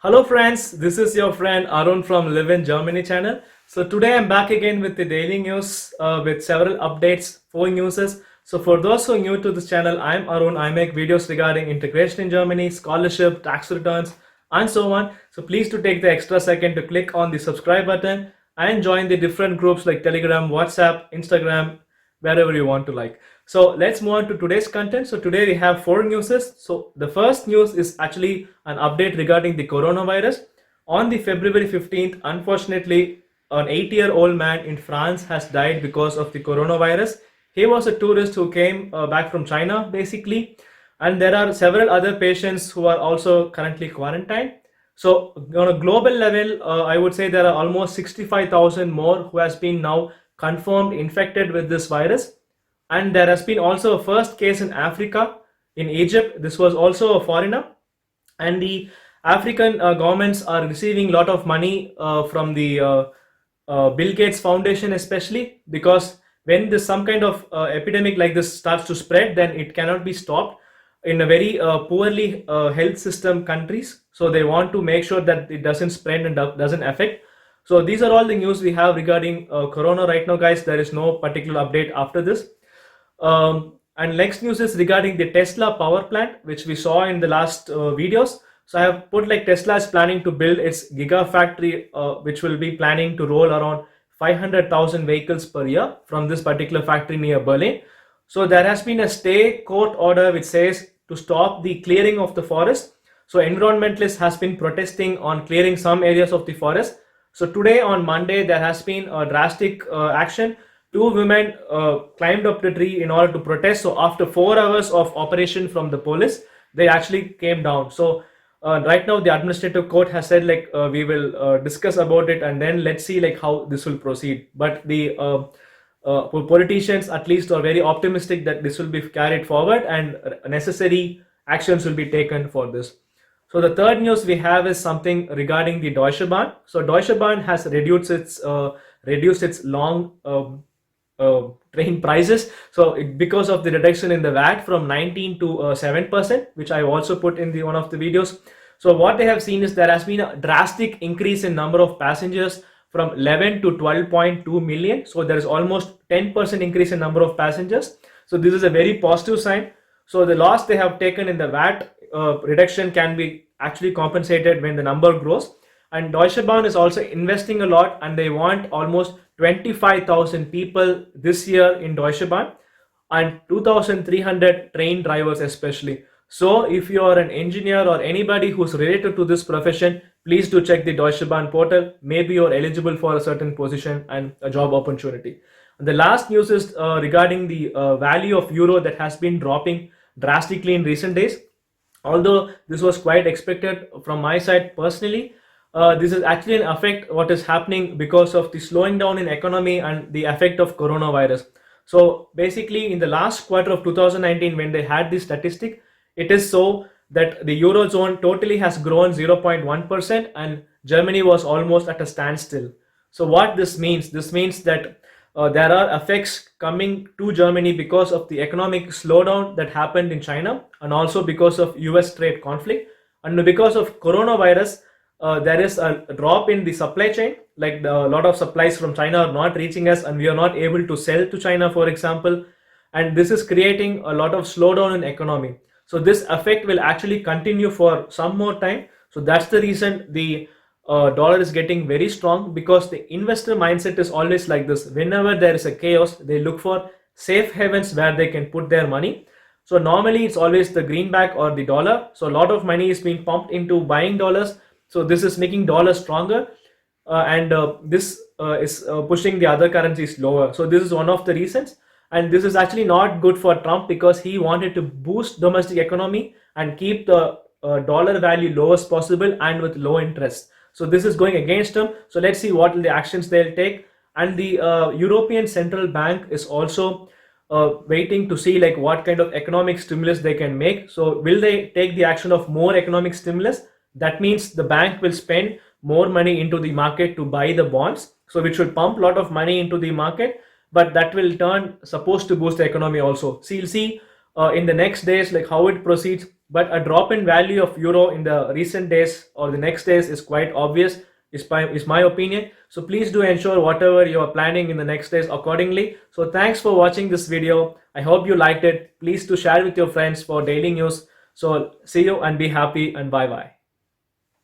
Hello friends, this is your friend Arun from Live in Germany channel. So today I'm back again with the daily news with several updates, 4 newses. So for those who are new to this channel, I'm Arun. I make videos regarding integration in Germany, scholarship, tax returns, and so on. So please to take the extra second to click on the subscribe button and join the different groups like Telegram, WhatsApp, Instagram, wherever you want to like. So let's move on to today's content. So today we have 4 newses. So the first news is actually an update regarding the coronavirus. On the February 15th, unfortunately, an 8-year-old man in France has died because of the coronavirus. He was a tourist who came back from China basically, and there are several other patients who are also currently quarantined. So on a global level, I would say there are almost 65,000 more who has been now confirmed infected with this virus. And there has been also a first case in Africa, in Egypt. This was also a foreigner, and the African governments are receiving a lot of money from the Bill Gates Foundation, especially because when this some kind of epidemic like this starts to spread, then it cannot be stopped in a very poorly health system countries. So they want to make sure that it doesn't spread and doesn't affect. So these are all the news we have regarding corona right now, guys. There is no particular update after this. And next news is regarding the Tesla power plant, which we saw in the last videos. So I have put like Tesla is planning to build its gigafactory, which will be planning to roll around 500,000 vehicles per year from this particular factory near Berlin. So there has been a stay court order which says to stop the clearing of the forest. So environmentalists has been protesting on clearing some areas of the forest. So today on Monday there has been a drastic action. 2 women climbed up the tree in order to protest. So after 4 hours of operation from the police, they actually came down. So right now the administrative court has said like we will discuss about it and then let's see like how this will proceed. But the politicians at least are very optimistic that this will be carried forward and necessary actions will be taken for this. So the third news we have is something regarding the Deutsche Bahn. So Deutsche Bahn has reduced its long train prices. So because of the reduction in the VAT from 19 to 7%, which I also put in the one of the videos. So what they have seen is there has been a drastic increase in number of passengers from 11 to 12.2 million. So there is almost 10% increase in number of passengers. So this is a very positive sign. So the loss they have taken in the VAT reduction can be actually compensated when the number grows. And Deutsche Bahn is also investing a lot, and they want almost 25,000 people this year in Deutsche Bahn and 2,300 train drivers especially. So if you are an engineer or anybody who's related to this profession, please do check the Deutsche Bahn portal. Maybe you're eligible for a certain position and a job opportunity. And the last news is regarding the value of euro that has been dropping drastically in recent days. Although this was quite expected from my side personally, this is actually an effect what is happening because of the slowing down in economy and the effect of coronavirus. So basically in the last quarter of 2019 when they had this statistic, it is so that the eurozone totally has grown 0.1% and Germany was almost at a standstill. So what this means that there are effects coming to Germany because of the economic slowdown that happened in China and also because of US trade conflict, and because of coronavirus there is a drop in the supply chain. Like a lot of supplies from China are not reaching us and we are not able to sell to China, for example, and this is creating a lot of slowdown in economy. So this effect will actually continue for some more time. So that's the reason the dollar is getting very strong, because the investor mindset is always like this. Whenever there is a chaos, they look for safe havens where they can put their money. So normally it's always the greenback or the dollar. So a lot of money is being pumped into buying dollars. So this is making dollar stronger, and this is pushing the other currencies lower. So this is one of the reasons, and this is actually not good for Trump because he wanted to boost domestic economy and keep the dollar value lowest possible and with low interest. So this is going against him. So let's see what the actions they'll take. And the European Central Bank is also waiting to see like what kind of economic stimulus they can make. So will they take the action of more economic stimulus? That means the bank will spend more money into the market to buy the bonds, so which will pump a lot of money into the market, but that will turn supposed to boost the economy also. So you'll see in the next days like how it proceeds. but a drop in value of euro in the recent days or the next days is quite obvious, is my opinion. So please do ensure whatever you are planning in the next days accordingly. So thanks for watching this video. I hope you liked it. Please do share with your friends for daily news. So see you and be happy, and bye bye.